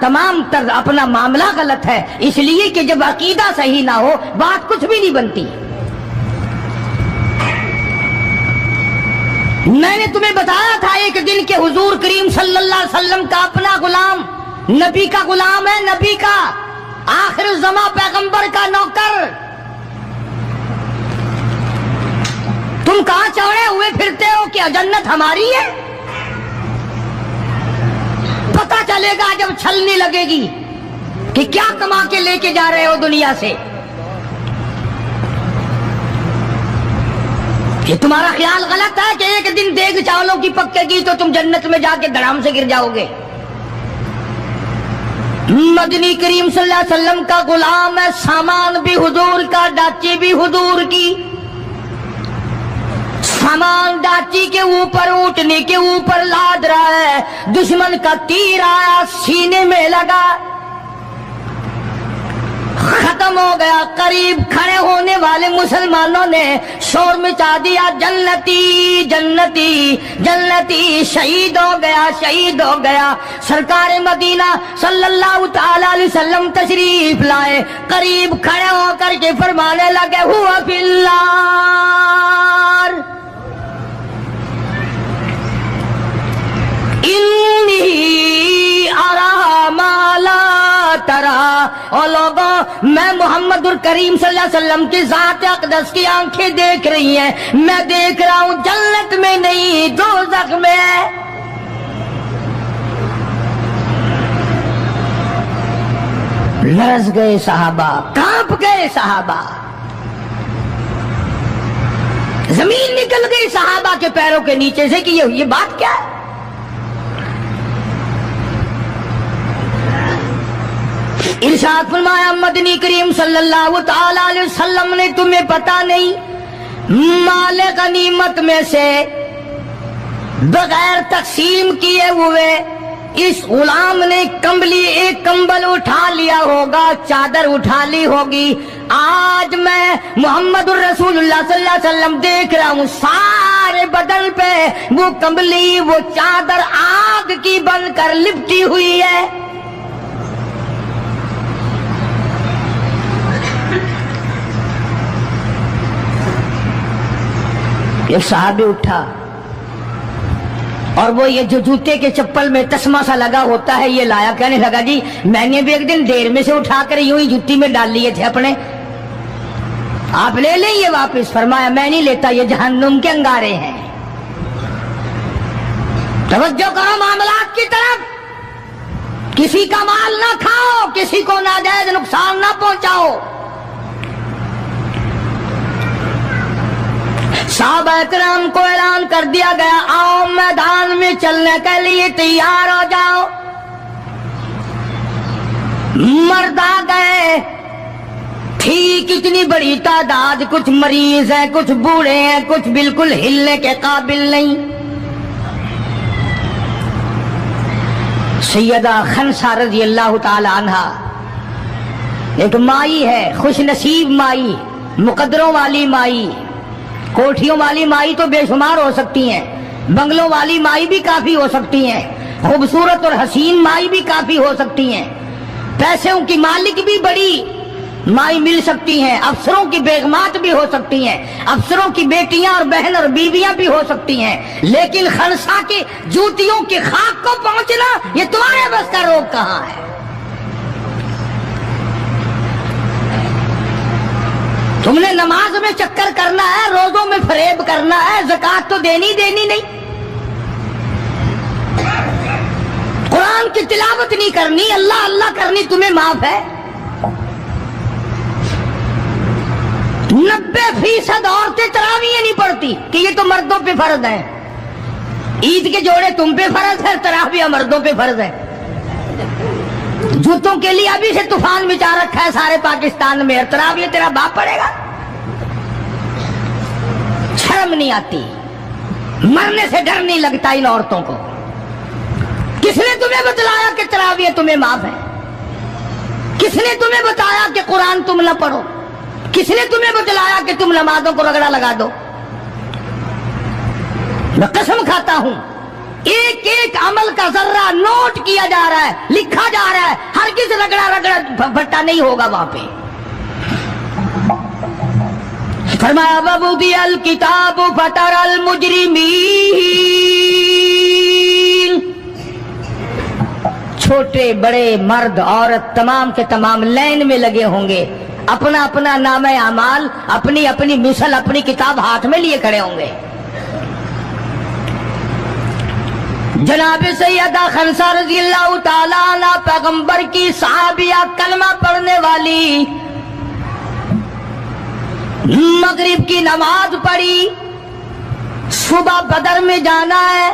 تمام طرز اپنا معاملہ غلط ہے، اس لیے کہ جب عقیدہ صحیح نہ ہو بات کچھ بھی نہیں بنتی۔ میں نے تمہیں بتایا تھا ایک دن کہ حضور کریم صلی اللہ علیہ وسلم کا اپنا غلام نبی کا غلام ہے، نبی کا آخر الزماں پیغمبر کا نوکر۔ تم کہاں چڑھے ہوئے پھرتے ہو کہ جنت ہماری ہے؟ پتہ چلے گا جب چھلنی لگے گی کہ کیا کما کے لے کے جا رہے ہو دنیا سے۔ یہ تمہارا خیال غلط ہے کہ ایک دن دیگ چاولوں کی پکے گی تو تم جنت میں جا کے دھڑام سے گر جاؤ گے۔ مدنی کریم صلی اللہ علیہ وسلم کا غلام ہے، سامان بھی حضور کا، ڈاچی بھی حضور کی۔ سامان ڈاچی کے اوپر، اونٹنی کے اوپر لاد رہا ہے، دشمن کا تیر آیا سینے میں لگا، ختم ہو گیا۔ قریب کھڑے ہونے والے مسلمانوں نے شور مچا دیا، جنتی جنتی جنتی، شہید ہو گیا شہید ہو گیا۔ سرکار مدینہ صلی اللہ تعالی علیہ وسلم تشریف لائے، قریب کھڑے ہو کر کے فرمانے لگے ہوا فی النار انی ارا ما لا ترا۔ اور لوگوں، میں محمد الکریم صلی اللہ علیہ وسلم کی ذات اقدس کی آنکھیں دیکھ رہی ہیں، میں دیکھ رہا ہوں جنت میں نہیں دوزخ میں ہے۔ لرز گئے صحابہ، کانپ گئے صحابہ، زمین نکل گئی صحابہ کے پیروں کے نیچے سے کہ یہ بات کیا ہے۔ ارشاد فرمایا مدنی کریم صلی اللہ تعالی علیہ وسلم نے، تمہیں پتا نہیں مال غنیمت میں سے بغیر تقسیم کیے ہوئے اس غلام نے کمبلی، ایک کمبل اٹھا لیا ہوگا، چادر اٹھا لی ہوگی۔ آج میں محمد الرسول اللہ صلی اللہ علیہ وسلم دیکھ رہا ہوں سارے بدن پہ وہ کمبلی، وہ چادر آگ کی بن کر لپٹی ہوئی ہے۔ ایک صحابی اٹھا اور وہ یہ جو جوتے کے چپل میں تسمہ سا لگا ہوتا ہے یہ لایا، کہنے لگا جی میں نے بھی ایک دن دیر میں سے اٹھا کر یوں ہی جوتی میں ڈال لیے تھے اپنے، آپ لے لیں یہ واپس۔ فرمایا میں نہیں لیتا، یہ جہنم کے انگارے ہیں۔ توجہ کرو معاملات کی طرف، کسی کا مال نہ کھاؤ، کسی کو ناجائز نقصان نہ پہنچاؤ۔ صحابہ کرام کو اعلان کر دیا گیا آؤ میدان میں چلنے کے لیے تیار ہو جاؤ۔ مرد آ گئے، تھی کتنی بڑی تعداد، کچھ مریض ہیں، کچھ بوڑھے ہیں، کچھ بالکل ہلنے کے قابل نہیں۔ سیدہ خنسا رضی اللہ تعالی عنہا ایک مائی ہے، خوش نصیب مائی، مقدروں والی مائی۔ کوٹھیوں والی مائی تو بے شمار ہو سکتی ہیں، بنگلوں والی مائی بھی کافی ہو سکتی ہیں، خوبصورت اور حسین مائی بھی کافی ہو سکتی ہیں، پیسوں کی مالک بھی بڑی مائی مل سکتی ہیں، افسروں کی بیگمات بھی ہو سکتی ہیں، افسروں کی بیٹیاں اور بہن اور بیویاں بھی ہو سکتی ہیں، لیکن خنسا کی جوتیوں کی خاک کو پہنچنا یہ تمہارے بس کا روگ کہاں ہے؟ تم نے نماز میں چکر کرنا ہے، روزوں میں فریب کرنا ہے، زکوٰۃ تو دینی نہیں، قرآن کی تلاوت نہیں کرنی، اللہ اللہ کرنی تمہیں معاف ہے۔ 90% عورتیں تراویح نہیں پڑھتی کہ یہ تو مردوں پہ فرض ہے۔ عید کے جوڑے تم پہ فرض ہے، تراویح مردوں پہ فرض ہے۔ جوتوں کے لیے ابھی سے طوفان مچا رکھا ہے سارے پاکستان میں، تراویح تیرا باپ پڑے گا؟ شرم نہیں آتی، مرنے سے ڈر نہیں لگتا ان عورتوں کو۔ کس نے تمہیں بتلایا کہ تراویح تمہیں معاف ہے؟ کس نے تمہیں بتایا کہ قرآن تم نہ پڑھو؟ کس نے تمہیں بتلایا کہ تم نمازوں کو رگڑا لگا دو؟ میں قسم کھاتا ہوں ایک ایک عمل کا ذرہ نوٹ کیا جا رہا ہے، لکھا جا رہا ہے، ہرگز رگڑا رگڑا بھٹا نہیں ہوگا وہاں پہ۔ فرمایا وَوُضِعَ الْكِتَابُ فَتَرَى الْمُجْرِمِينَ، چھوٹے بڑے مرد عورت تمام کے تمام لائن میں لگے ہوں گے، اپنا اپنا نامہ اعمال، اپنی اپنی مثل، اپنی کتاب ہاتھ میں لیے کھڑے ہوں گے۔ جناب سیدہ خنسا رضی اللہ تعالیٰ عنہ پیغمبر کی صحابیہ، کلمہ پڑھنے والی، مغرب کی نماز پڑھی، صبح بدر میں جانا ہے،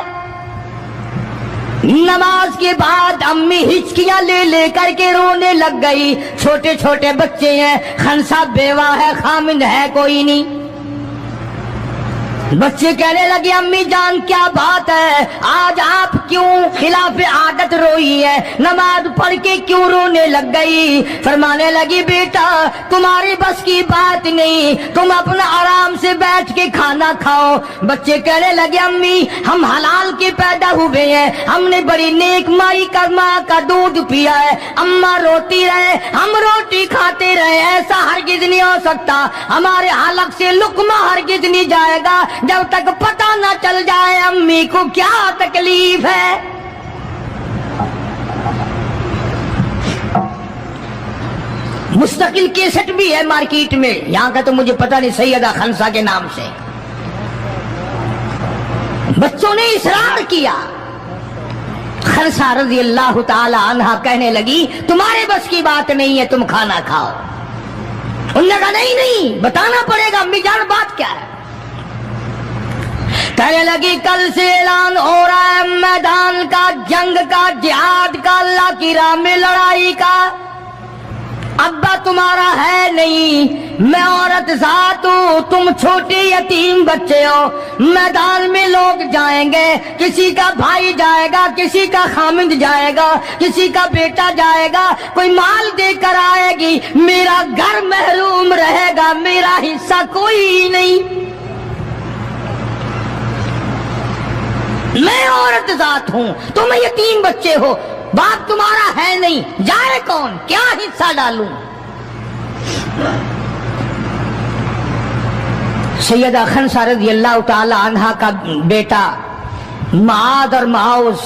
نماز کے بعد امی ہچکیاں لے لے کر کے رونے لگ گئی، چھوٹے چھوٹے بچے ہیں، خنسا بیوہ ہے، خامند ہے کوئی نہیں۔ بچے کہنے لگے امی جان کیا بات ہے، آج آپ کیوں خلاف عادت روئی ہے، نماز پڑھ کے کیوں رونے لگ گئی؟ فرمانے لگی بیٹا تمہاری بس کی بات نہیں، تم اپنا آرام سے بیٹھ کے کھانا کھاؤ۔ بچے کہنے لگے امی ہم حلال کے پیدا ہوئے ہیں، ہم نے بڑی نیک مائی کا ماں کا دودھ پیا ہے، اماں روتی رہے ہم روٹی کھاتے رہے، ایسا ہرگز نہیں ہو سکتا، ہمارے حلق سے لقمہ ہرگز نہیں جائے گا جب تک پتہ نہ چل جائے امی کو کیا تکلیف ہے۔ مستقل کیسٹ بھی ہے مارکیٹ میں، یہاں کا تو مجھے پتہ نہیں، سیدہ خنسا کے نام سے۔ بچوں نے اصرار کیا، خنسا رضی اللہ تعالی عنہا کہنے لگی تمہارے بس کی بات نہیں ہے، تم کھانا کھاؤ۔ انہوں نے کہا نہیں بتانا پڑے گا امی جان بات کیا ہے۔ کہنے لگی کل سے اعلان ہو رہا ہے میدان کا، جنگ کا، جہاد کا، اللہ کی راہ میں لڑائی کا، ابا تمہارا ہے نہیں، میں عورت ذات ہوں، تم چھوٹے یتیم بچے ہو، میدان میں لوگ جائیں گے، کسی کا بھائی جائے گا، کسی کا خامند جائے گا، کسی کا بیٹا جائے گا، کوئی مال دے کر آئے گی، میرا گھر محروم رہے گا، میرا حصہ کوئی نہیں، میں عورت ذات ہوں، تم یتیم بچے ہو، باپ تمہارا ہے نہیں، جائے کون، کیا حصہ ڈالوں؟ سیدہ خنسا رضی اللہ تعالی عنہا کا بیٹا معاذ اور معاوذ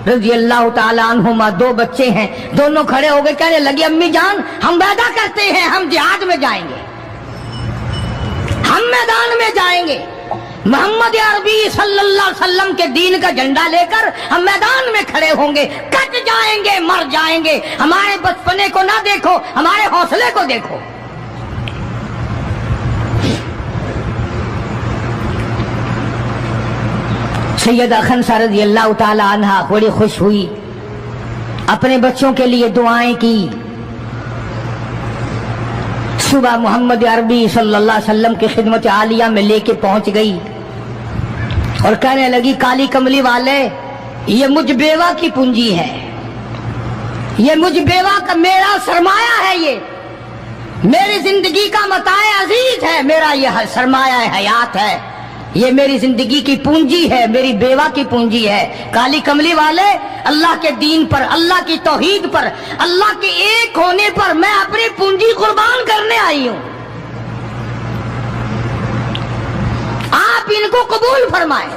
رضی اللہ تعالی عنہما، دو بچے ہیں، دونوں کھڑے ہو گئے، کہنے لگے امی جان ہم وعدہ کرتے ہیں ہم جہاد میں جائیں گے، ہم میدان میں جائیں گے، محمد عربی صلی اللہ علیہ وسلم کے دین کا جھنڈا لے کر ہم میدان میں کھڑے ہوں گے، کٹ جائیں گے، مر جائیں گے، ہمارے بچپنے کو نہ دیکھو، ہمارے حوصلے کو دیکھو۔ سیدہ خنسا رضی اللہ تعالی عنہا بڑی خوش ہوئی، اپنے بچوں کے لیے دعائیں کی، صبح محمد عربی صلی اللہ علیہ وسلم کی خدمت عالیہ میں لے کے پہنچ گئی اور کہنے لگی کالی کملی والے یہ مجھ بیوہ کی پونجی ہے، یہ مجھ بیوہ کا میرا سرمایہ ہے، یہ میری زندگی کا متاع عزیز ہے، میرا یہ سرمایہ حیات ہے، یہ میری زندگی کی پونجی ہے، میری بیوہ کی پونجی ہے۔ کالی کملی والے اللہ کے دین پر، اللہ کی توحید پر، اللہ کے ایک ہونے پر میں اپنی پونجی قربان کرنے آئی ہوں، آپ ان کو قبول فرمائیں۔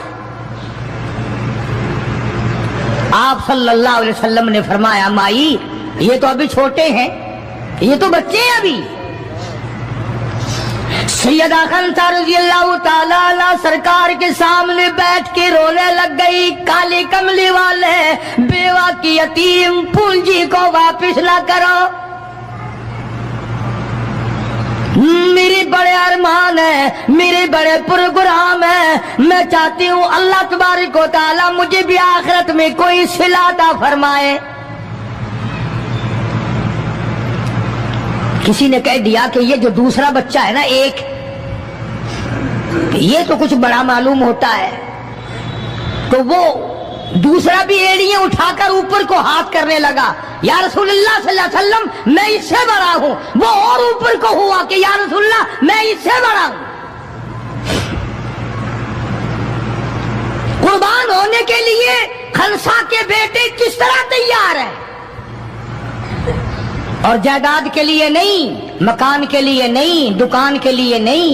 آپ صلی اللہ علیہ وسلم نے فرمایا مائی یہ تو ابھی چھوٹے ہیں، یہ تو بچے ہیں ابھی۔ سیدہ خنسا رضی اللہ تعالی عنہ سرکار کے سامنے بیٹھ کے رونے لگ گئی، کالی کملی والے بیوہ کی یتیم پونجی کو واپس نہ کرو، میری بڑے ارمان ہے، میرے بڑے پروگرام ہے، میں چاہتی ہوں اللہ تبارک و تعالی مجھے بھی آخرت میں کوئی صلہ عطا فرمائے۔ کسی نے کہہ دیا کہ یہ جو دوسرا بچہ ہے نا ایک، یہ تو کچھ بڑا معلوم ہوتا ہے، تو وہ دوسرا بھی ایڑیاں اٹھا کر اوپر کو ہاتھ کرنے لگا، یا رسول اللہ صلی اللہ علیہ وسلم میں اس سے بڑا ہوں، وہ اور اوپر کو ہوا کہ یا رسول اللہ میں اس سے بڑا ہوں۔ قربان ہونے کے لیے لیے خنسا کے بیٹے کس طرح تیار ہیں، اور جائیداد کے لیے نہیں، مکان کے لیے نہیں، دکان کے لیے نہیں،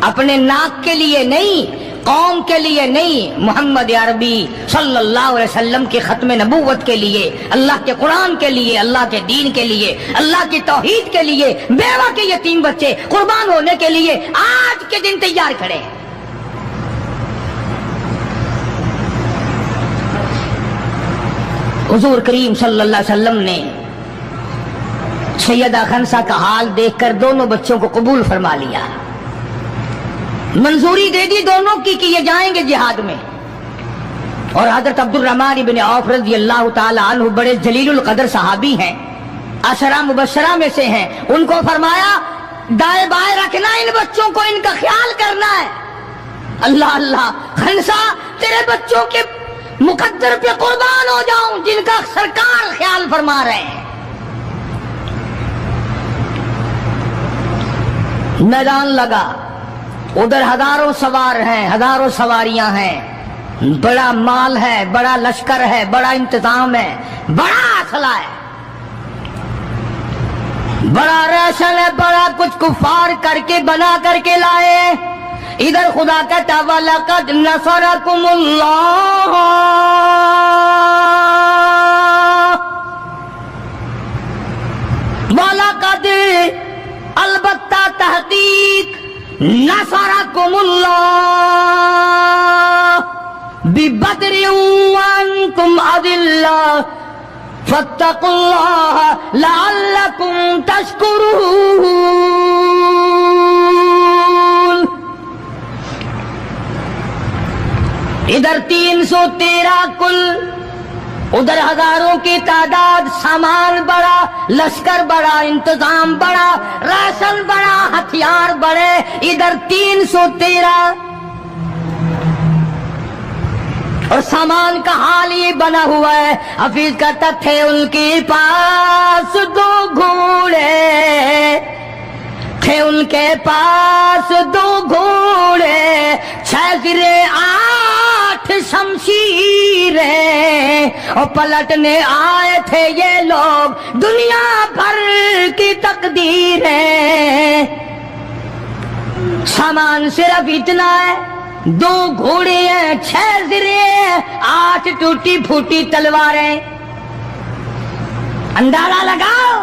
اپنے ناک کے لیے نہیں، قوم کے لیے نہیں، محمد عربی صلی اللہ علیہ وسلم کے ختم نبوت کے لیے، اللہ کے قرآن کے لیے، اللہ کے دین کے لیے، اللہ کی توحید کے لیے، بیوہ کے یتیم بچے قربان ہونے کے لیے آج کے دن تیار کھڑے ہیں۔ حضور کریم صلی اللہ علیہ وسلم نے سیدہ خنسا کا حال دیکھ کر دونوں بچوں کو قبول فرما لیا، منظوری دے دی دونوں کی کہ یہ جائیں گے جہاد میں۔ اور حضرت عبد الرحمن بن عوف رضی اللہ تعالی عنہ بڑے جلیل القدر صحابی ہیں، عشرہ مبشرہ میں سے ہیں، ان کو فرمایا دائیں بائیں رکھنا ان بچوں کو، ان کا خیال کرنا ہے۔ اللہ اللہ، خنسا تیرے بچوں کے مقدر پہ قربان ہو جاؤں جن کا سرکار خیال فرما رہے ہیں۔ میدان لگا، ادھر ہزاروں سوار ہیں، ہزاروں سواریاں ہیں، بڑا مال ہے، بڑا لشکر ہے، بڑا انتظام ہے، بڑا اسلحہ ہے، بڑا ریشن ہے، بڑا کچھ کفار کر کے بنا کر کے لائے۔ ادھر خدا کہتا وَلَقَدْ نَصَرَكُمُ اللَّهُ، وَلَقَدْ البتہ تحقیق نصرکم اللہ ببدر وانتم اذلہ فاتقوا اللہ لعلکم تشکرون۔ ادھر 313 کل، ادھر ہزاروں کی تعداد، سامان بڑا، لشکر بڑا، انتظام بڑا، راشن بڑا، ہتھیار بڑے، ادھر 313، اور سامان کا حال یہ بنا ہوا ہے۔ حفیظ کہتا تھے ان کے پاس 2 گھوڑے، تھے ان کے پاس 2 گھوڑے، 6 زرے 8 شمشیریں، اور پلٹنے آئے تھے یہ لوگ دنیا بھر کی تقدیریں۔ سامان صرف اتنا ہے، 2 گھوڑے ہیں، 6 زرے، 8 ٹوٹی پھوٹی تلواریں۔ اندازہ لگاؤ